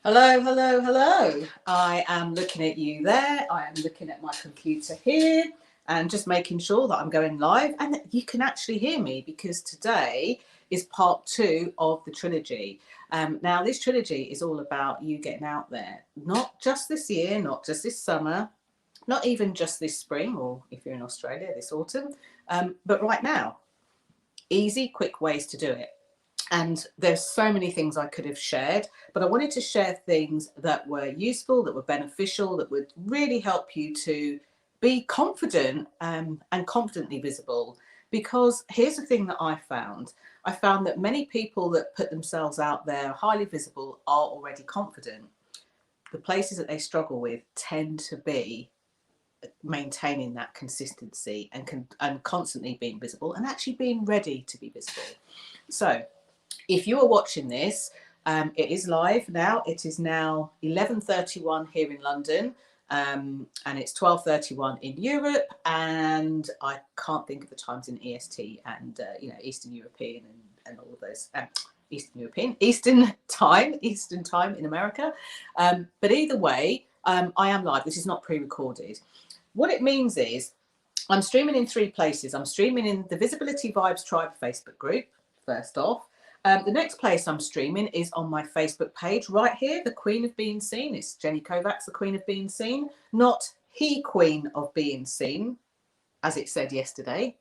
Hello, hello, hello. I am looking at you there. I am looking at my computer here and just making sure that I'm going live and that you can actually hear me because today is part two of the trilogy. Now, this trilogy is all about you getting out there, not just this year, not just this summer, not even just this spring, or if you're in Australia, this autumn, but right now. Easy, quick ways to do it. And there's so many things I could have shared, but I wanted to share things that were useful, that were beneficial, that would really help you to be confident and confidently visible. Because here's the thing that I found that many people that put themselves out there highly visible are already confident. The places that they struggle with tend to be maintaining that consistency and constantly being visible and actually being ready to be visible. So if you are watching this, it is live now. It is now 11:31 here in London, and it's 12:31 in Europe. And I can't think of the times in EST and Eastern European and all of those. Eastern time in America. But either way, I am live. This is not pre-recorded. What it means is I'm streaming in three places. I'm streaming in the Visibility Vibes Tribe Facebook group, first off. The next place I'm streaming is on my Facebook page right here, the Queen of Being Seen. It's Jenny Kovacs, the Queen of Being Seen, not he Queen of Being Seen, as it said yesterday.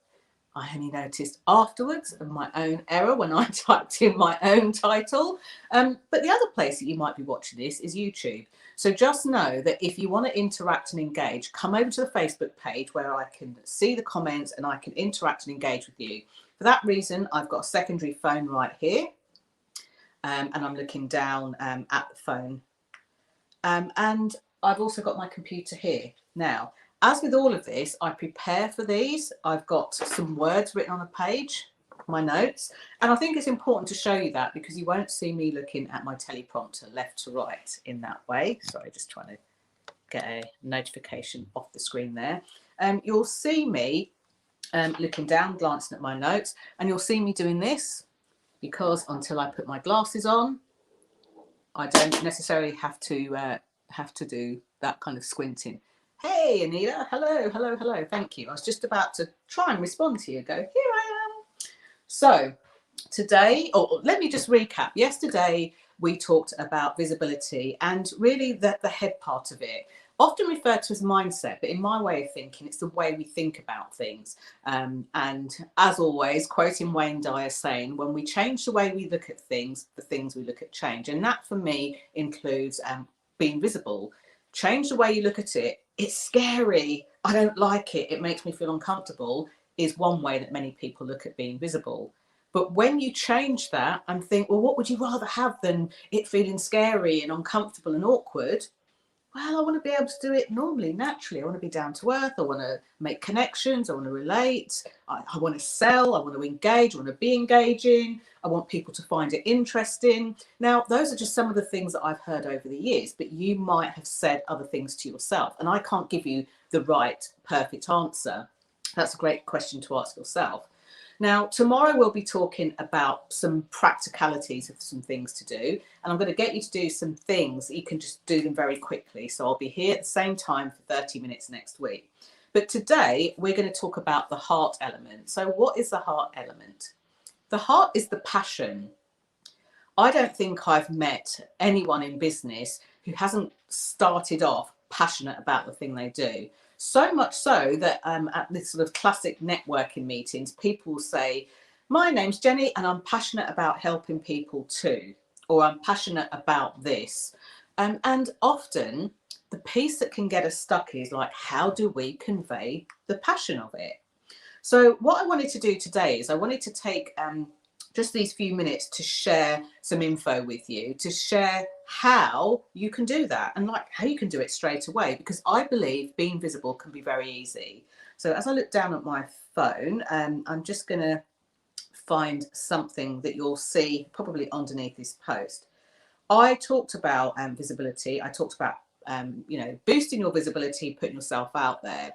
I only noticed afterwards of my own error when I typed in my own title. But the other place that you might be watching this is YouTube. So just know that if you want to interact and engage, come over to the Facebook page where I can see the comments and I can interact and engage with you. For that reason, I've got a secondary phone right here, and I'm looking down at the phone. And I've also got my computer here. Now, as with all of this, I prepare for these. I've got some words written on a page, my notes, and I think it's important to show you that because you won't see me looking at my teleprompter left to right in that way. Sorry, just trying to get a notification off the screen there. You'll see me looking down, glancing at my notes, and you'll see me doing this because until I put my glasses on, I don't necessarily have to do that kind of squinting. Hey, Anita. Hello, hello, hello. Thank you. I was just about to try and respond to you. Go, here I am. So today, let me just recap. Yesterday, we talked about visibility and really the head part of it. Often referred to as mindset, but in my way of thinking, it's the way we think about things. And as always, quoting Wayne Dyer saying, when we change the way we look at things, the things we look at change. And that for me includes being visible. Change the way you look at it. It's scary. I don't like it. It makes me feel uncomfortable is one way that many people look at being visible. But when you change that and think, well, what would you rather have than it feeling scary and uncomfortable and awkward? Well, I want to be able to do it normally, naturally. I want to be down to earth. I want to make connections. I want to relate. I want to sell. I want to engage. I want to be engaging. I want people to find it interesting. Now, those are just some of the things that I've heard over the years, but you might have said other things to yourself. And I can't give you the right, perfect answer. That's a great question to ask yourself. Now, tomorrow we'll be talking about some practicalities of some things to do, and I'm going to get you to do some things that you can just do them very quickly. So I'll be here at the same time for 30 minutes next week. But today we're going to talk about the heart element. So what is the heart element? The heart is the passion. I don't think I've met anyone in business who hasn't started off passionate about the thing they do. So much so that at this sort of classic networking meetings, people will say, my name's Jenny and I'm passionate about helping people too, or I'm passionate about this. And often the piece that can get us stuck is like, how do we convey the passion of it? So what I wanted to do today is I wanted to take just these few minutes to share some info with you, to share how you can do that and like how you can do it straight away, because I believe being visible can be very easy. So as I look down at my phone, I'm just going to find something that you'll see probably underneath this post. I talked about visibility. I talked about boosting your visibility, putting yourself out there.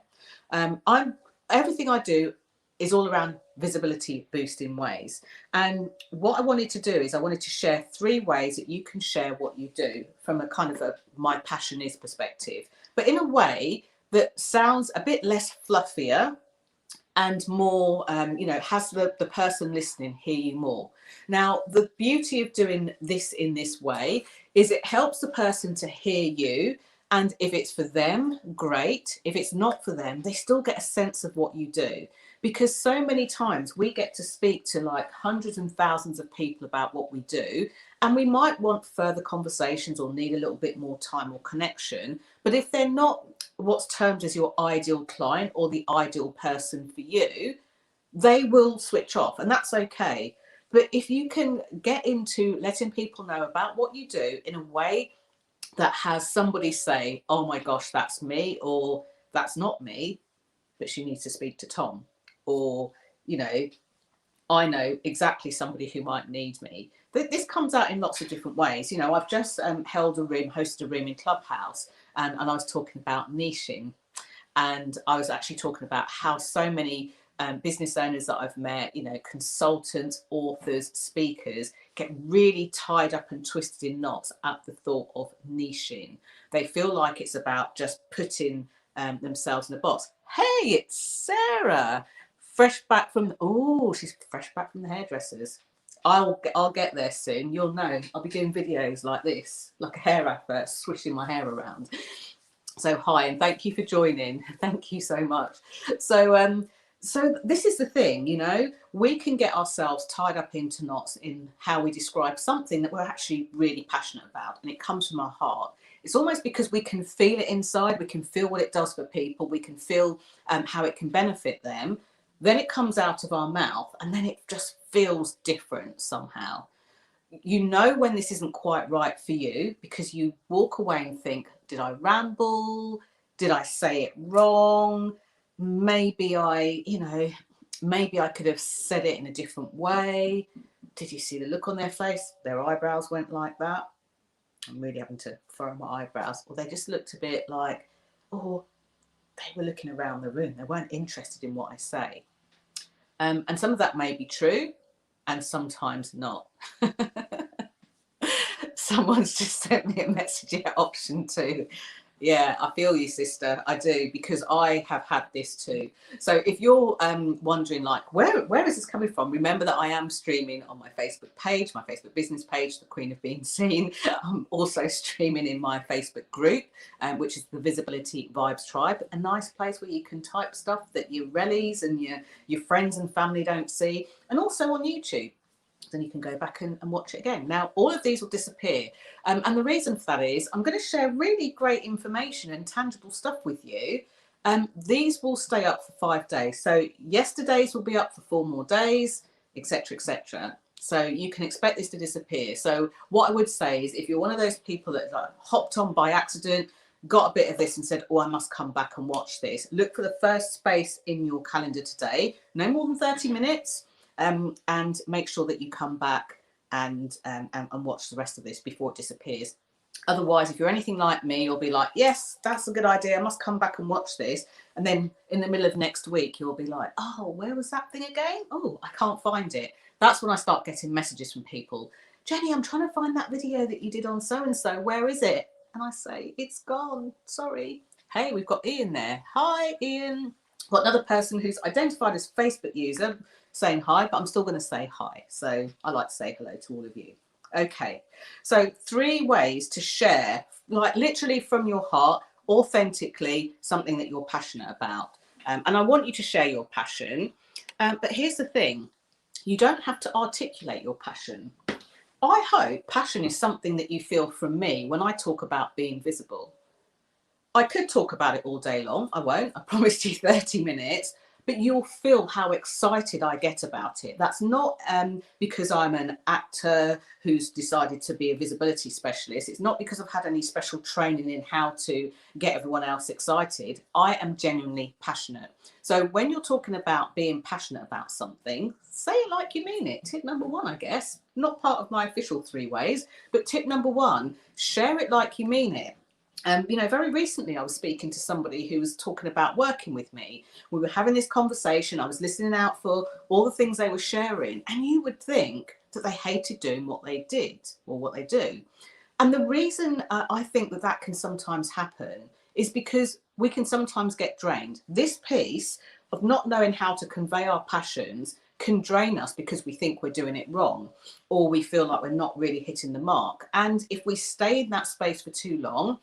Everything I do is all around visibility boosting ways. And what I wanted to do is I wanted to share 3 ways that you can share what you do from a kind of a my passion is perspective, but in a way that sounds a bit less fluffier and more, has the person listening hear you more. Now, the beauty of doing this in this way is it helps the person to hear you. And if it's for them, great. If it's not for them, they still get a sense of what you do. Because so many times we get to speak to like hundreds and thousands of people about what we do, and we might want further conversations or need a little bit more time or connection. But if they're not what's termed as your ideal client or the ideal person for you, they will switch off, and that's okay. But if you can get into letting people know about what you do in a way that has somebody say, oh my gosh, that's me, or that's not me, but she needs to speak to Tom, or, I know exactly somebody who might need me. This comes out in lots of different ways. I've just hosted a room in Clubhouse, and I was talking about niching. And I was actually talking about how so many business owners that I've met, consultants, authors, speakers, get really tied up and twisted in knots at the thought of niching. They feel like it's about just putting themselves in a box. Hey, it's Sarah, fresh back from she's fresh back from the hairdressers. I'll get there soon. You'll know. I'll be doing videos like this, like a hair advert, swishing my hair around. So hi, and thank you for joining. Thank you so much. So this is the thing, we can get ourselves tied up into knots in how we describe something that we're actually really passionate about, and it comes from our heart. It's almost because we can feel it inside, we can feel what it does for people, we can feel how it can benefit them. Then it comes out of our mouth, and then it just feels different somehow. When this isn't quite right for you, because you walk away and think, did I ramble? Did I say it wrong? Maybe I could have said it in a different way. Did you see the look on their face? Their eyebrows went like that. I'm really having to furrow my eyebrows. Or they just looked a bit like, they were looking around the room. They weren't interested in what I say. And some of that may be true, and sometimes not. Someone's just sent me a message at option 2. Yeah, I feel you, sister. I do, because I have had this too. So if you're wondering, like, where is this coming from? Remember that I am streaming on my Facebook page, my Facebook business page, The Queen of Being Seen. I'm also streaming in my Facebook group, which is the Visibility Vibes Tribe, a nice place where you can type stuff that your rellies and your friends and family don't see, and also on YouTube. Then you can go back and watch it again. Now, all of these will disappear. And the reason for that is I'm going to share really great information and tangible stuff with you. These will stay up for 5 days. So yesterday's will be up for 4 more days, etc., etc. So you can expect this to disappear. So what I would say is, if you're one of those people that hopped on by accident, got a bit of this and said, I must come back and watch this, look for the first space in your calendar today, no more than 30 minutes. And make sure that you come back and watch the rest of this before it disappears. Otherwise, if you're anything like me, you'll be like, yes, that's a good idea, I must come back and watch this. And then in the middle of next week, you'll be like, where was that thing again? I can't find it. That's when I start getting messages from people. Jenny, I'm trying to find that video that you did on so-and-so. Where is it? And I say, it's gone. Sorry. Hey, we've got Ian there. Hi, Ian. Got another person who's identified as Facebook user saying hi, but I'm still going to say hi. So I like to say hello to all of you. Okay, so 3 ways to share, like literally from your heart, authentically, something that you're passionate about. And I want you to share your passion. But here's the thing, you don't have to articulate your passion. I hope passion is something that you feel from me when I talk about being visible. I could talk about it all day long. I won't. I promised you 30 minutes. But you'll feel how excited I get about it. That's not because I'm an actor who's decided to be a visibility specialist. It's not because I've had any special training in how to get everyone else excited. I am genuinely passionate. So when you're talking about being passionate about something, say it like you mean it. Tip number 1, I guess. Not part of my official 3 ways, but tip number 1, share it like you mean it. Very recently I was speaking to somebody who was talking about working with me. We were having this conversation. I was listening out for all the things they were sharing. And you would think that they hated doing what they did or what they do. And the reason I think that that can sometimes happen is because we can sometimes get drained. This piece of not knowing how to convey our passions can drain us because we think we're doing it wrong, or we feel like we're not really hitting the mark. And if we stay in that space for too long,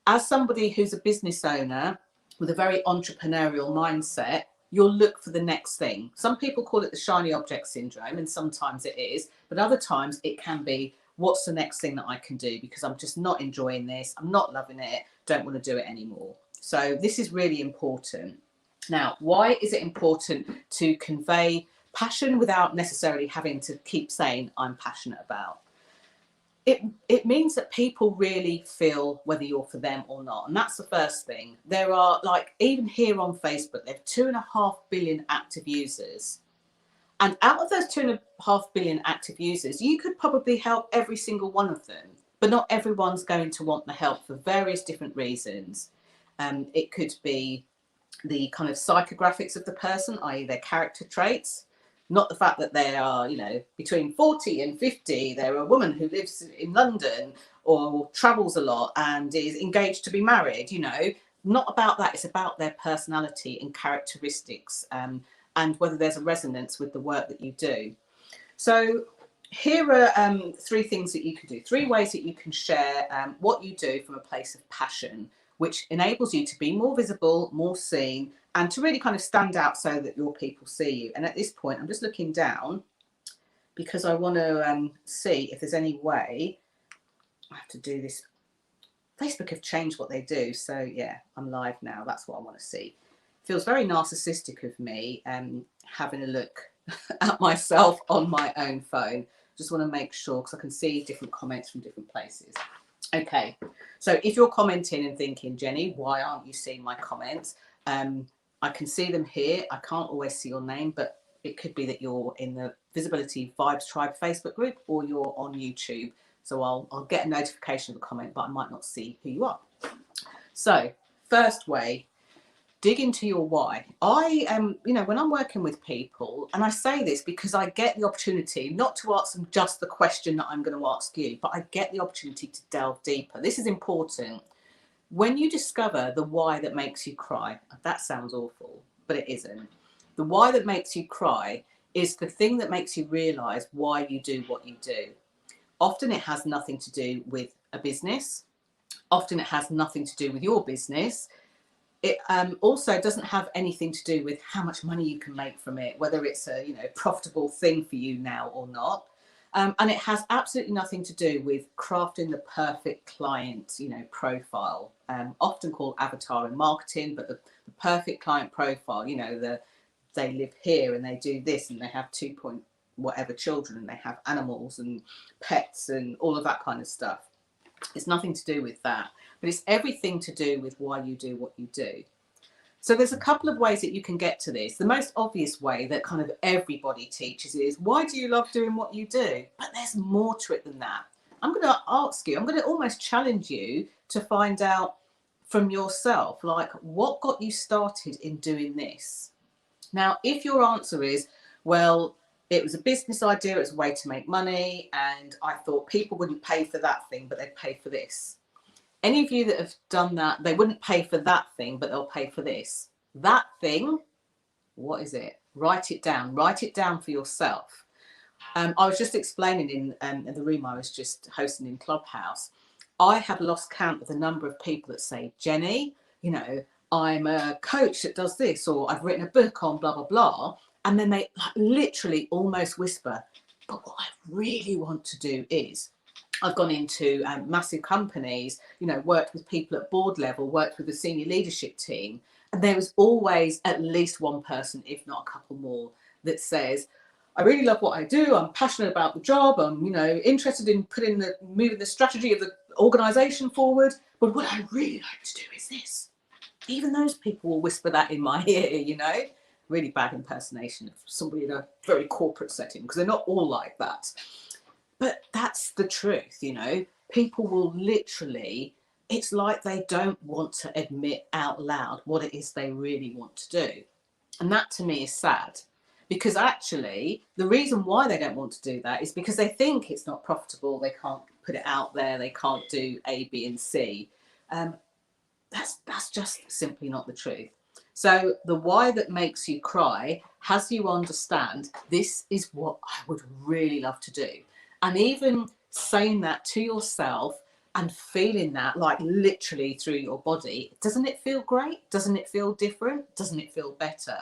as somebody who's a business owner with a very entrepreneurial mindset, you'll look for the next thing. Some people call it the shiny object syndrome, and sometimes it is, but other times it can be, what's the next thing that I can do, because I'm just not enjoying this, I'm not loving it, don't want to do it anymore. So this is really important. Now, why is it important to convey passion without necessarily having to keep saying I'm passionate about? It means that people really feel whether you're for them or not. And that's the first thing. There are, like, even here on Facebook, there are 2.5 billion active users. And out of those 2.5 billion active users, you could probably help every single one of them. But not everyone's going to want the help for various different reasons. It could be the kind of psychographics of the person, i.e. their character traits. Not the fact that they are, between 40 and 50, they're a woman who lives in London or travels a lot and is engaged to be married, Not about that. It's about their personality and characteristics, and whether there's a resonance with the work that you do. So here are 3 things that you can do, 3 ways that you can share what you do from a place of passion, which enables you to be more visible, more seen, and to really kind of stand out so that your people see you. And at this point, I'm just looking down because I want to see if there's any way. I have to do this. Facebook have changed what they do. So yeah, I'm live now. That's what I want to see. Feels very narcissistic of me having a look at myself on my own phone. Just want to make sure, because I can see different comments from different places. Okay, so if you're commenting and thinking, Jenny, why aren't you seeing my comments? I can see them here. I can't always see your name, but it could be that you're in the Visibility Vibes Tribe Facebook group or you're on YouTube. So I'll get a notification of a comment, but I might not see who you are. So first way, dig into your why. I when I'm working with people, and I say this because I get the opportunity not to ask them just the question that I'm going to ask you, but I get the opportunity to delve deeper. This is important. When you discover the why that makes you cry, that sounds awful, but it isn't. The why that makes you cry is the thing that makes you realize why you do what you do. Often it has nothing to do with a business. Often it has nothing to do with your business. It also doesn't have anything to do with how much money you can make from it, whether it's a profitable thing for you now or not. And it has absolutely nothing to do with crafting the perfect client, profile, often called avatar in marketing, but the perfect client profile, they live here and they do this and they have 2 point whatever children and they have animals and pets and all of that kind of stuff. It's nothing to do with that, but it's everything to do with why you do what you do. So there's a couple of ways that you can get to this. The most obvious way that kind of everybody teaches is, why do you love doing what you do? But there's more to it than that. I'm going to ask you, I'm going to almost challenge you to find out from yourself, like, what got you started in doing this? Now, if your answer is, well, it was a business idea, it was a way to make money, and I thought people wouldn't pay for that thing, but they'd pay for this. Any of you that have done that, they wouldn't pay for that thing, but they'll pay for this. That thing, what is it? Write it down. Write it down for yourself. I was just explaining in the room I was just hosting in Clubhouse. I have lost count of the number of people that say, Jenny, I'm a coach that does this, or I've written a book on blah, blah, blah. And then they literally almost whisper, but what I really want to do is, I've gone into massive companies, worked with people at board level, worked with the senior leadership team. And there was always at least one person, if not a couple more, that says, I really love what I do. I'm passionate about the job. I'm, interested in moving the strategy of the organization forward. But what I really like to do is this. Even those people will whisper that in my ear, really bad impersonation of somebody in a very corporate setting, because they're not all like that. But that's the truth, People will literally, it's like they don't want to admit out loud what it is they really want to do. And that to me is sad, because actually the reason why they don't want to do that is because they think it's not profitable, they can't put it out there, they can't do A, B, and C. That's just simply not the truth. So the why that makes you cry has you understand this is what I would really love to do. And even saying that to yourself and feeling that like literally through your body, doesn't it feel great? Doesn't it feel different? Doesn't it feel better?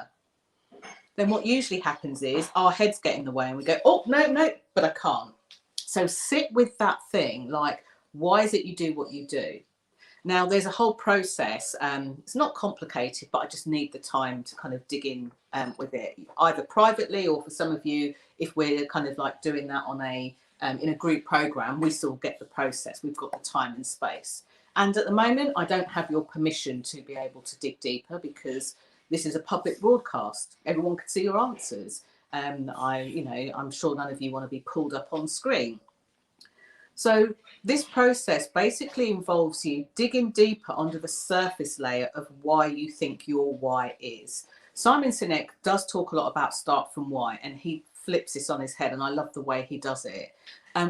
Then what usually happens is our heads get in the way and we go, oh, no, but I can't. So sit with that thing, like, why is it you do what you do? Now, there's a whole process. It's not complicated, but I just need the time to kind of dig in with it, either privately or for some of you, if we're kind of like doing that on a in a group program, we still get the process. We've got the time and space. And at the moment, I don't have your permission to be able to dig deeper because this is a public broadcast. Everyone can see your answers. I'm sure none of you want to be pulled up on screen. So this process basically involves you digging deeper under the surface layer of why you think your why is. Simon Sinek does talk a lot about start from why, and he flips this on his head, and I love the way he does it.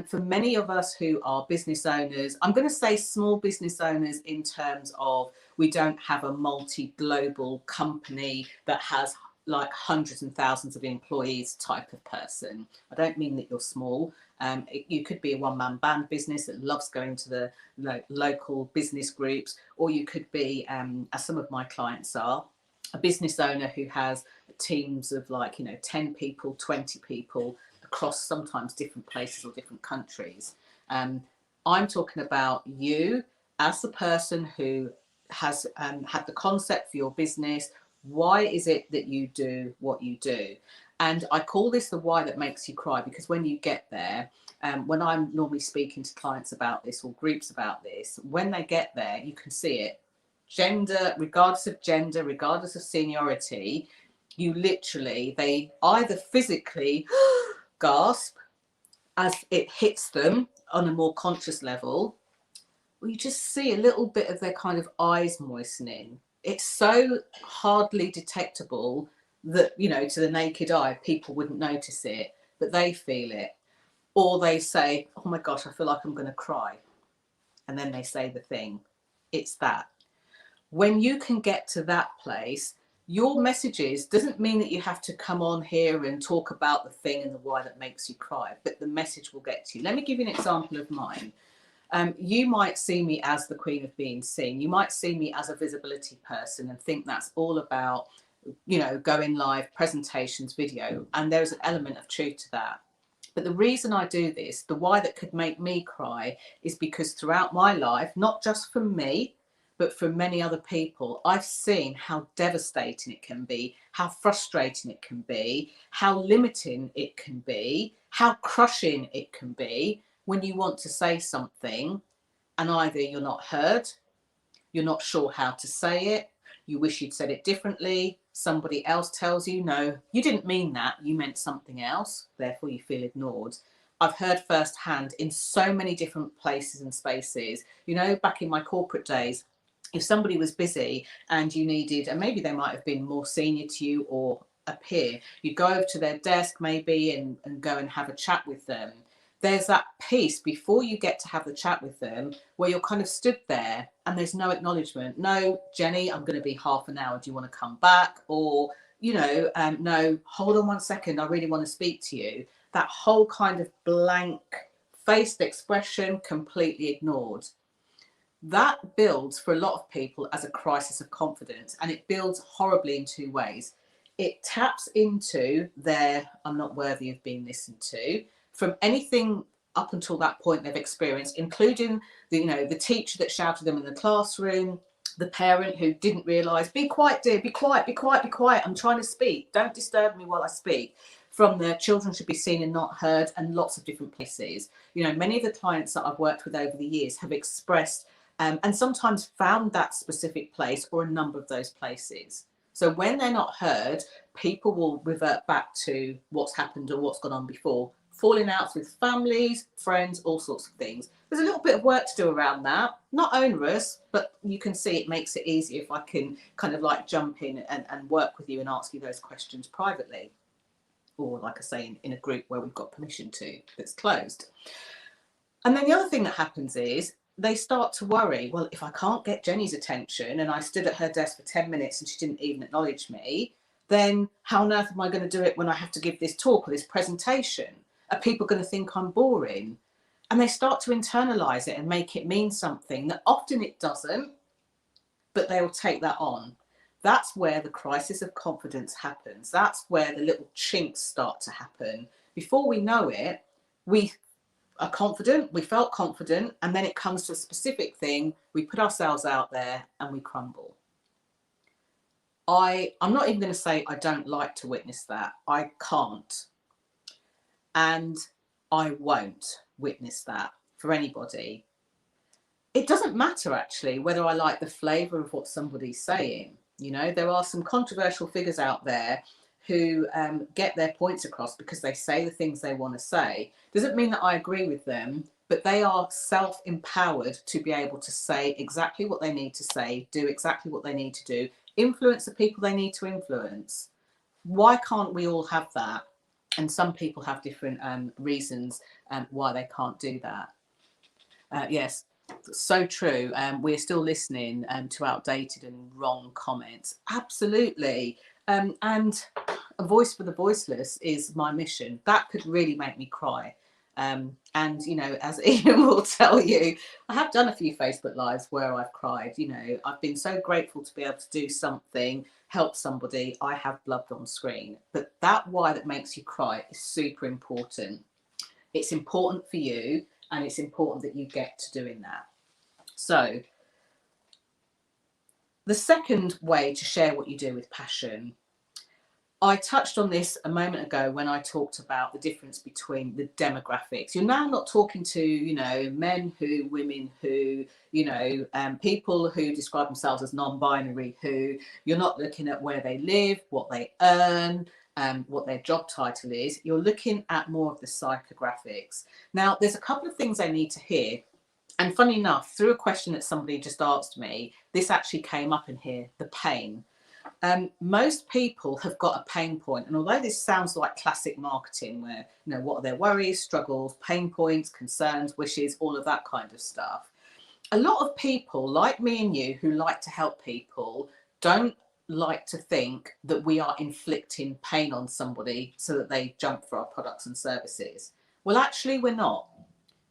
For many of us who are business owners, I'm going to say small business owners in terms of we don't have a multi-global company that has like hundreds and thousands of employees type of person. I don't mean that you're small. You could be a one-man band business that loves going to the local business groups, or you could be, as some of my clients are, a business owner who has teams of 10 people, 20 people across sometimes different places or different countries. I'm talking about you as the person who has had the concept for your business. Why is it that you do what you do? And I call this the why that makes you cry, because when you get there, when I'm normally speaking to clients about this or groups about this, when they get there, you can see it. Gender, regardless of seniority, you literally, they either physically gasp as it hits them on a more conscious level, or you just see a little bit of their kind of eyes moistening. It's so hardly detectable that, to the naked eye, people wouldn't notice it, but they feel it. Or they say, oh my gosh, I feel like I'm going to cry. And then they say the thing. It's that. When you can get to that place, your messages doesn't mean that you have to come on here and talk about the thing and the why that makes you cry, but the message will get to you. Let me give you an example of mine. You might see me as the queen of being seen. You might see me as a visibility person and think that's all about, going live, presentations, video. And there's an element of truth to that. But the reason I do this, the why that could make me cry, is because throughout my life, not just for me, but for many other people, I've seen how devastating it can be, how frustrating it can be, how limiting it can be, how crushing it can be when you want to say something and either you're not heard, you're not sure how to say it, you wish you'd said it differently, somebody else tells you, no, you didn't mean that, you meant something else, therefore you feel ignored. I've heard firsthand in so many different places and spaces, back in my corporate days, if somebody was busy and you needed, and maybe they might have been more senior to you or a peer, you'd go over to their desk maybe and go and have a chat with them. There's that piece before you get to have the chat with them where you're kind of stood there and there's no acknowledgement. No, Jenny, I'm going to be half an hour. Do you want to come back? Or, no, hold on 1 second. I really want to speak to you. That whole kind of blank faced expression completely ignored. That builds for a lot of people as a crisis of confidence, and it builds horribly in two ways. It taps into their I'm not worthy of being listened to from anything up until that point they've experienced, including the teacher that shouted them in the classroom, the parent who didn't realise, be quiet dear, be quiet, I'm trying to speak, don't disturb me while I speak, from the children should be seen and not heard, and lots of different places. Many of the clients that I've worked with over the years have expressed and sometimes found that specific place or a number of those places. So when they're not heard, people will revert back to what's happened or what's gone on before falling outs with families, friends, all sorts of things. There's a little bit of work to do around that. Not onerous, but you can see it makes it easier if I can kind of like jump in and work with you and ask you those questions privately. Or like I say, in a group where we've got permission to, that's closed. And then the other thing that happens is they start to worry, well, if I can't get Jenny's attention and I stood at her desk for 10 minutes and she didn't even acknowledge me, then how on earth am I going to do it when I have to give this talk or this presentation? Are people going to think I'm boring? And they start to internalize it and make it mean something that often it doesn't, but they will take that on. That's where the crisis of confidence happens. That's where the little chinks start to happen. Before we know it, we are confident, we felt confident, and then it comes to a specific thing, we put ourselves out there and we crumble. I'm not even going to say I don't like to witness that. I can't. And I won't witness that for anybody. It doesn't matter actually whether I like the flavour of what somebody's saying. You know, there are some controversial figures out there who get their points across because they say the things they want to say. Doesn't mean that I agree with them, but they are self-empowered to be able to say exactly what they need to say, do exactly what they need to do, influence the people they need to influence. Why can't we all have that? And some people have different reasons why they can't do that. Yes, so true. We're still listening to outdated and wrong comments. Absolutely. And a voice for the voiceless is my mission. That could really make me cry. And, you know, as Ian will tell you, I have done a few Facebook Lives where I've cried. You know, I've been so grateful to be able to do something, help somebody. I have blood on screen. But that why that makes you cry is super important. It's important for you, and it's important that you get to doing that. So the second way to share what you do with passion, I touched on this a moment ago when I talked about the difference between the demographics. You're now not talking to, you know, men who, women who, you know, people who describe themselves as non-binary who. You're not looking at where they live, what they earn, what their job title is. You're looking at more of the psychographics. Now, there's a couple of things I need to hear. And funny enough, through a question that somebody just asked me, this actually came up in here, the pain. Most people have got a pain point, and although this sounds like classic marketing where, you know, what are their worries, struggles, pain points, concerns, wishes, all of that kind of stuff, a lot of people like me and you who like to help people don't like to think that we are inflicting pain on somebody so that they jump for our products and services. Well, actually we're not.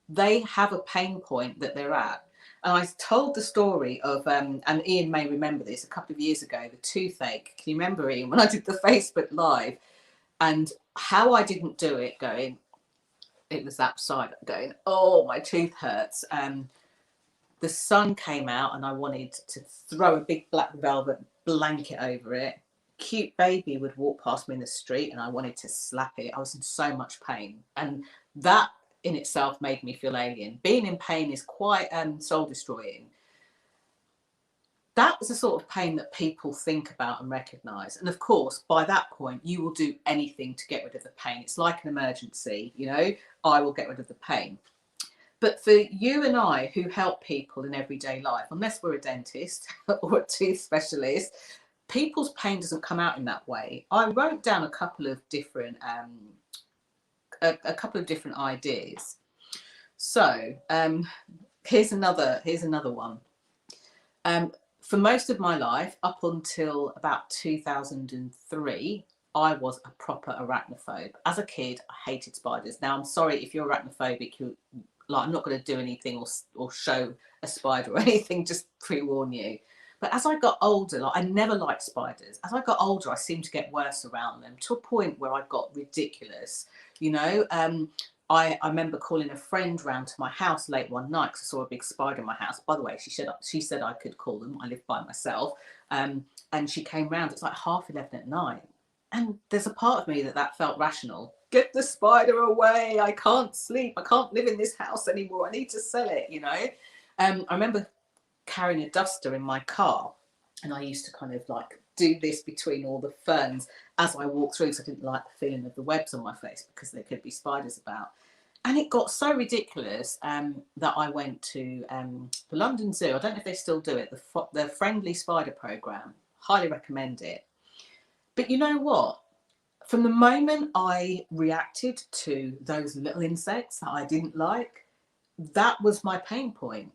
They have a pain point that they're at. And I told the story of, and Ian may remember this, a couple of years ago, the toothache. Can you remember, Ian, when I did the Facebook Live? And how I didn't do it, going, it was that side, going, oh, my tooth hurts. The sun came out and I wanted to throw a big black velvet blanket over it. Cute baby would walk past me in the street and I wanted to slap it. I was in so much pain. And that in itself made me feel alien. Being in pain is quite soul destroying. That was the sort of pain that people think about and recognize. And of course, by that point, you will do anything to get rid of the pain. It's like an emergency, you know, I will get rid of the pain. But for you and I who help people in everyday life, unless we're a dentist or a tooth specialist, people's pain doesn't come out in that way. I wrote down a couple of different ideas. So here's another one. For most of my life, up until about 2003, I was a proper arachnophobe. As a kid, I hated spiders. Now, I'm sorry if you're arachnophobic, I'm not going to do anything or show a spider or anything, just pre-warn you. But as I got older, I never liked spiders. As I got older, I seemed to get worse around them to a point where I got ridiculous. You know, I remember calling a friend round to my house late one night because I saw a big spider in my house. By the way, she said I could call them. I live by myself. And she came round. It's like 11:30 at night. And there's a part of me that felt rational. Get the spider away. I can't sleep. I can't live in this house anymore. I need to sell it, you know. I remember carrying a duster in my car And I used to kind of like do this between all the ferns as I walked through, because I didn't like the feeling of the webs on my face because there could be spiders about. And it got so ridiculous that I went to the London Zoo. I don't know if they still do it, the Friendly Spider Programme. Highly recommend it. But you know what? From the moment I reacted to those little insects that I didn't like, that was my pain point.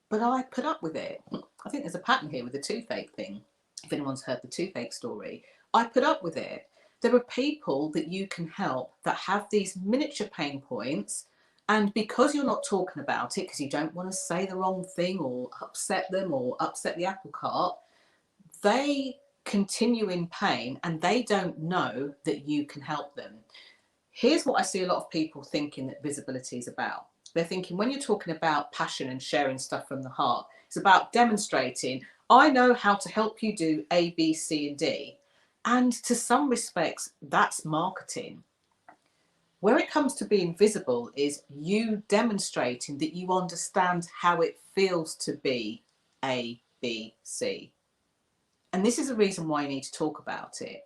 But I put up with it. I think there's a pattern here with the toothache thing. If anyone's heard the toothache story, I put up with it. There are people that you can help that have these miniature pain points, and because you're not talking about it, because you don't want to say the wrong thing or upset them or upset the apple cart, they continue in pain and they don't know that you can help them. Here's what I see a lot of people thinking that visibility is about. They're thinking when you're talking about passion and sharing stuff from the heart, it's about demonstrating, I know how to help you do A, B, C, and D. And to some respects, that's marketing. Where it comes to being visible is you demonstrating that you understand how it feels to be A, B, C. And this is a reason why you need to talk about it.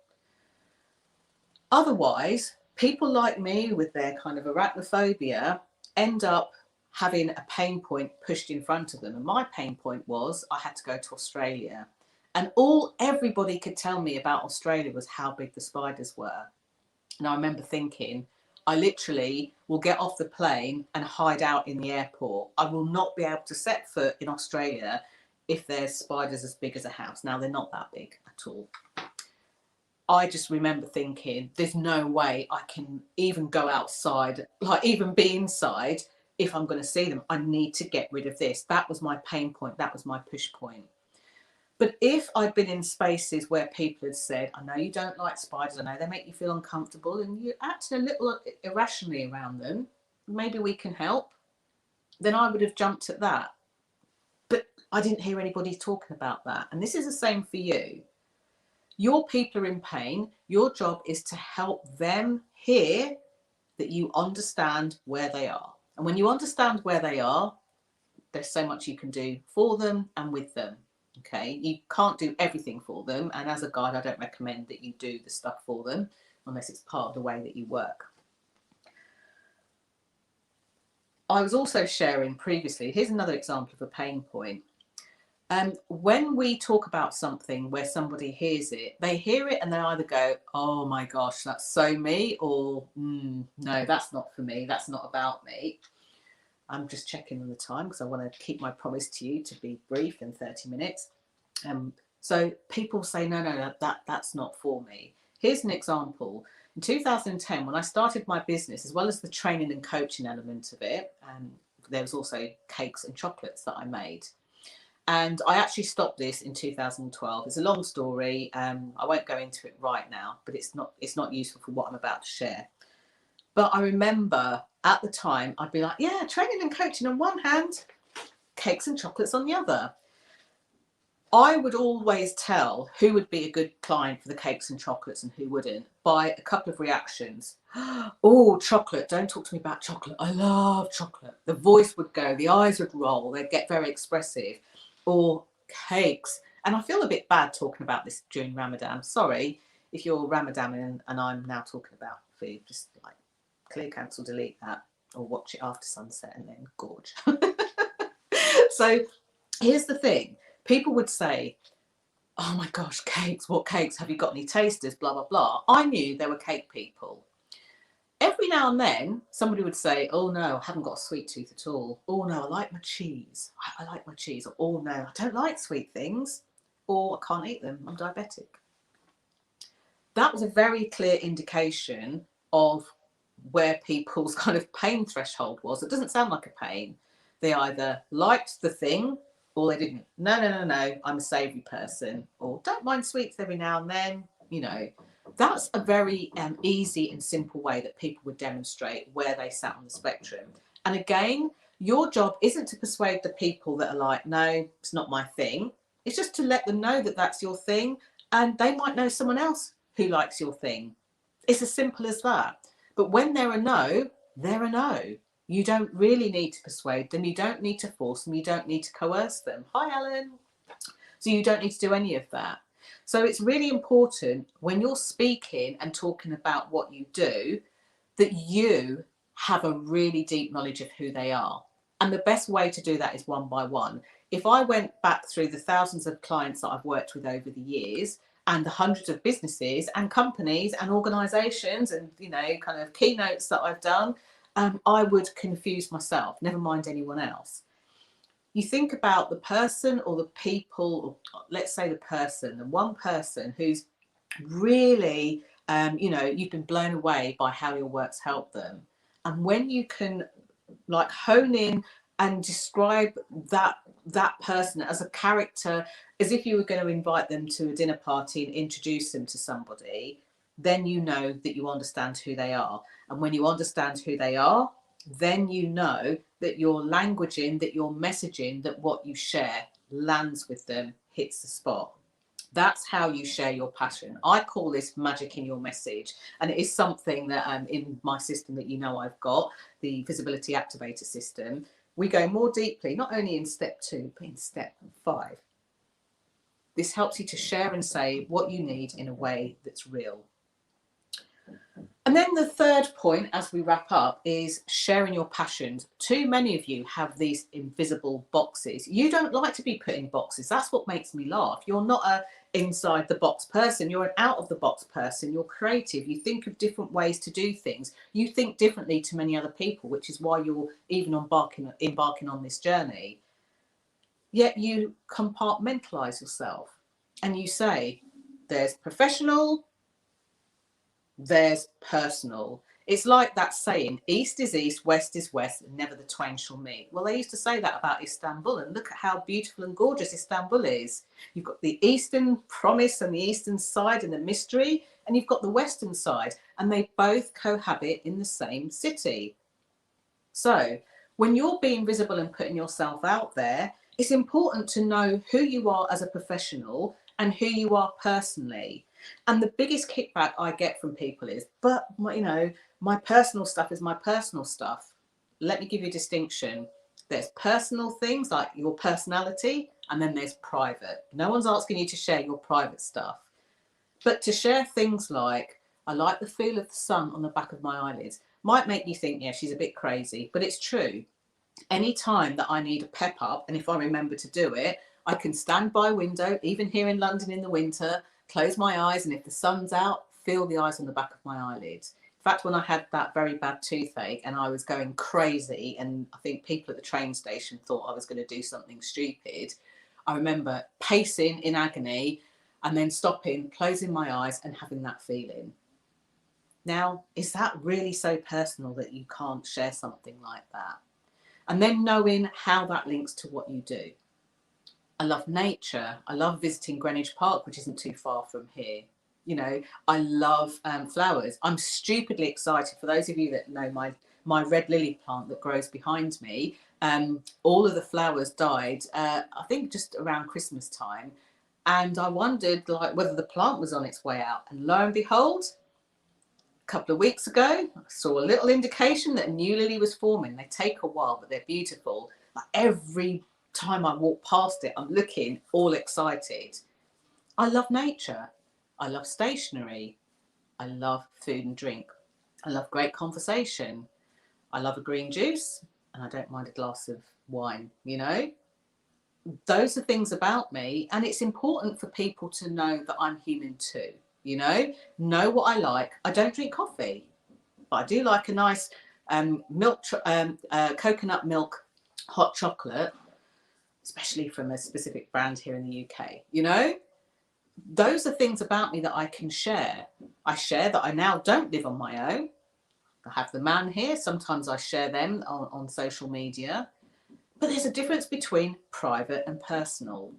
Otherwise, people like me with their kind of arachnophobia end up having a pain point pushed in front of them. And my pain point was I had to go to Australia. And all everybody could tell me about Australia was how big the spiders were. And I remember thinking, I literally will get off the plane and hide out in the airport. I will not be able to set foot in Australia if there's spiders as big as a house. Now, they're not that big at all. I just remember thinking, there's no way I can even go outside, like even be inside if I'm going to see them. I need to get rid of this. That was my pain point. That was my push point. But if I'd been in spaces where people had said, I know you don't like spiders, I know they make you feel uncomfortable and you're acting a little irrationally around them, maybe we can help, then I would have jumped at that. But I didn't hear anybody talking about that. And this is the same for you. Your people are in pain. Your job is to help them hear that you understand where they are. And when you understand where they are, there's so much you can do for them and with them. Okay, you can't do everything for them. And as a guide, I don't recommend that you do the stuff for them unless it's part of the way that you work. I was also sharing previously, here's another example of a pain point. When we talk about something where somebody hears it, they hear it and they either go, oh my gosh, that's so me, or no, that's not for me, that's not about me. I'm just checking on the time because I want to keep my promise to you to be brief in 30 minutes. So people say, no, that's not for me. Here's an example. In 2010, when I started my business, as well as the training and coaching element of it, there was also cakes and chocolates that I made. And I actually stopped this in 2012. It's a long story. I won't go into it right now, but it's not useful for what I'm about to share. But I remember at the time, I'd be like, yeah, training and coaching on one hand, cakes and chocolates on the other. I would always tell who would be a good client for the cakes and chocolates and who wouldn't by a couple of reactions. Oh, chocolate, don't talk to me about chocolate. I love chocolate. The voice would go, the eyes would roll, they'd get very expressive. Or cakes. And I feel a bit bad talking about this during Ramadan. Sorry if you're Ramadan and I'm now talking about food. Just like clear, cancel, delete that, or watch it after sunset and then gorge. So here's the thing. People would say, oh my gosh, cakes, what cakes? Have you got any tasters? Blah, blah, blah. I knew there were cake people. Every now and then, somebody would say, oh no, I haven't got a sweet tooth at all. Oh no, I like my cheese. I like my cheese. Or, oh no, I don't like sweet things. Or I can't eat them. I'm diabetic. That was a very clear indication of where people's kind of pain threshold was. It doesn't sound like a pain. They either liked the thing or they didn't. No, I'm a savoury person. Or don't mind sweets every now and then, you know. That's a very easy and simple way that people would demonstrate where they sat on the spectrum. And again, your job isn't to persuade the people that are like, no, it's not my thing. It's just to let them know that that's your thing. And they might know someone else who likes your thing. It's as simple as that. But when they're a no, they're a no. You don't really need to persuade them. You don't need to force them. You don't need to coerce them. Hi, Alan. So you don't need to do any of that. So it's really important when you're speaking and talking about what you do that you have a really deep knowledge of who they are. And the best way to do that is one by one. If I went back through the thousands of clients that I've worked with over the years and the hundreds of businesses and companies and organizations and, you know, kind of keynotes that I've done, I would confuse myself, never mind anyone else. You think about the person or the people, or let's say the person, the one person who's really, you know, you've been blown away by how your work's helped them. And when you can like hone in and describe that person as a character, as if you were going to invite them to a dinner party and introduce them to somebody, then you know that you understand who they are. And when you understand who they are, then you know that your languaging, that your messaging, that what you share lands with them, hits the spot. That's how you share your passion. I call this magic in your message. And it is something that in my system that you know I've got, the visibility activator system, we go more deeply, not only in step 2, but in step 5. This helps you to share and say what you need in a way that's real. And then the third point, as we wrap up, is sharing your passions. Too many of you have these invisible boxes. You don't like to be put in boxes. That's what makes me laugh. You're not a inside the box person. You're an out of the box person. You're creative. You think of different ways to do things. You think differently to many other people, which is why you're even embarking on this journey. Yet you compartmentalize yourself and you say, there's professional, there's personal. It's like that saying, east is east, west is west, and never the twain shall meet. Well, they used to say that about Istanbul, and look at how beautiful and gorgeous Istanbul is. You've got the eastern promise and the eastern side and the mystery, and you've got the western side, and they both cohabit in the same city. So when you're being visible and putting yourself out there, it's important to know who you are as a professional and who you are personally. And the biggest kickback I get from people is, but you know, my personal stuff is my personal stuff. Let me give you a distinction. There's personal things like your personality, and then there's private. No one's asking you to share your private stuff. But to share things like, I like the feel of the sun on the back of my eyelids, might make you think, yeah, she's a bit crazy, but it's true. Any time that I need a pep up, and if I remember to do it, I can stand by a window, even here in London in the winter, close my eyes, and if the sun's out, feel the eyes on the back of my eyelids. In fact, when I had that very bad toothache and I was going crazy, and I think people at the train station thought I was going to do something stupid, I remember pacing in agony and then stopping, closing my eyes and having that feeling. Now, is that really so personal that you can't share something like that? And then knowing how that links to what you do. I love nature. I love visiting Greenwich Park, which isn't too far from here. You know, I love flowers. I'm stupidly excited. For those of you that know my red lily plant that grows behind me, all of the flowers died, I think just around Christmas time. And I wondered like whether the plant was on its way out. And lo and behold, a couple of weeks ago, I saw a little indication that a new lily was forming. They take a while, but they're beautiful. Like every time I walk past it, I'm looking all excited. I love nature. I love stationery. I love food and drink. I love great conversation. I love a green juice, and I don't mind a glass of wine, you know. Those are things about me, and it's important for people to know that I'm human too, you know what I like. I don't drink coffee, but I do like a nice coconut milk hot chocolate, especially from a specific brand here in the UK, you know. Those are things about me that I can share. I share that I now don't live on my own. I have the man here. Sometimes I share them on social media. But there's a difference between private and personal.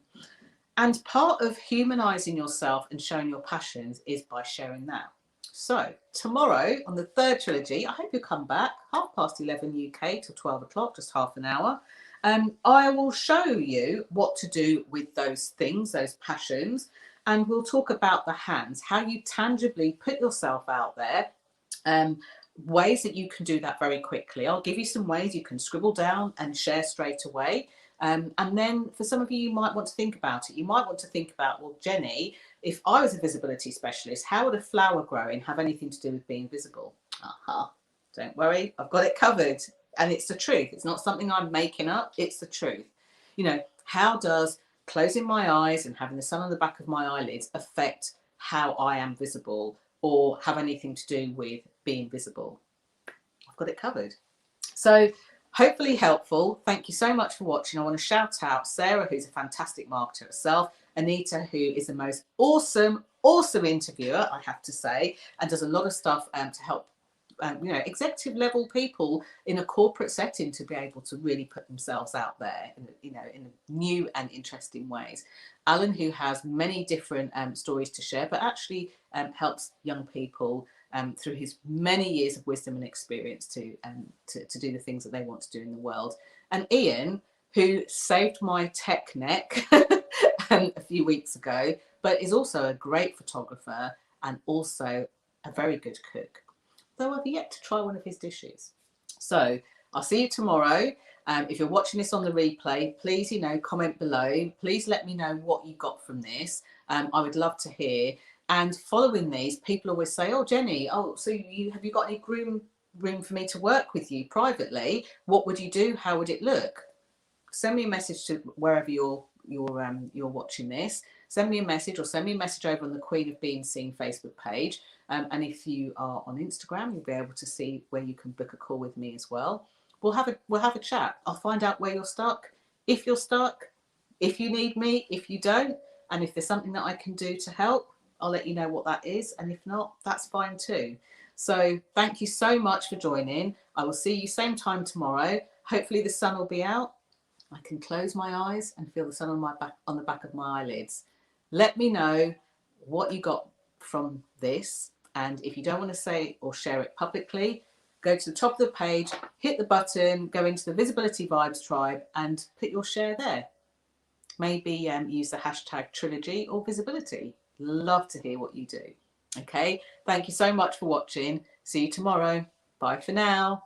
And part of humanizing yourself and showing your passions is by sharing that. So tomorrow on the third trilogy, I hope you'll come back, 11:30 UK till 12 o'clock, just half an hour. I will show you what to do with those things, those passions, and we'll talk about the hands, how you tangibly put yourself out there, ways that you can do that very quickly. I'll give you some ways you can scribble down and share straight away. And then for some of you, you might want to think about it. You might want to think about, well, Jenny, if I was a visibility specialist, how would a flower growing have anything to do with being visible? Aha, don't worry, I've got it covered. And it's the truth. It's not something I'm making up, it's the truth. You know, how does closing my eyes and having the sun on the back of my eyelids affect how I am visible or have anything to do with being visible? I've got it covered. So hopefully helpful. Thank you so much for watching. I want to shout out Sarah, who's a fantastic marketer herself, Anita, who is the most awesome interviewer, I have to say, and does a lot of stuff to help you know, executive level people in a corporate setting to be able to really put themselves out there, you know, in new and interesting ways. Alan, who has many different stories to share, but actually helps young people through his many years of wisdom and experience to do the things that they want to do in the world. And Ian, who saved my tech neck a few weeks ago, but is also a great photographer and also a very good cook, though I've yet to try one of his dishes. So I'll see you tomorrow. If you're watching this on the replay, please, you know, comment below. Please let me know what you got from this. I would love to hear. And following these, people always say, oh, Jenny, oh, so have you got any room for me to work with you privately? What would you do? How would it look? Send me a message to wherever you're watching this. Send me a message, or send me a message over on the Queen of Being Seen Facebook page. And if you are on Instagram, you'll be able to see where you can book a call with me as well. We'll have a chat. I'll find out where you're stuck, if you're stuck, if you need me, if you don't, and if there's something that I can do to help, I'll let you know what that is. And if not, that's fine too. So thank you so much for joining. I will see you same time tomorrow. Hopefully the sun will be out. I can close my eyes and feel the sun on the back of my eyelids. Let me know what you got from this. And if you don't want to say or share it publicly, go to the top of the page, hit the button, go into the Visibility Vibes tribe and put your share there. Maybe use the hashtag Trilogy or Visibility. Love to hear what you do. Okay, thank you so much for watching. See you tomorrow. Bye for now.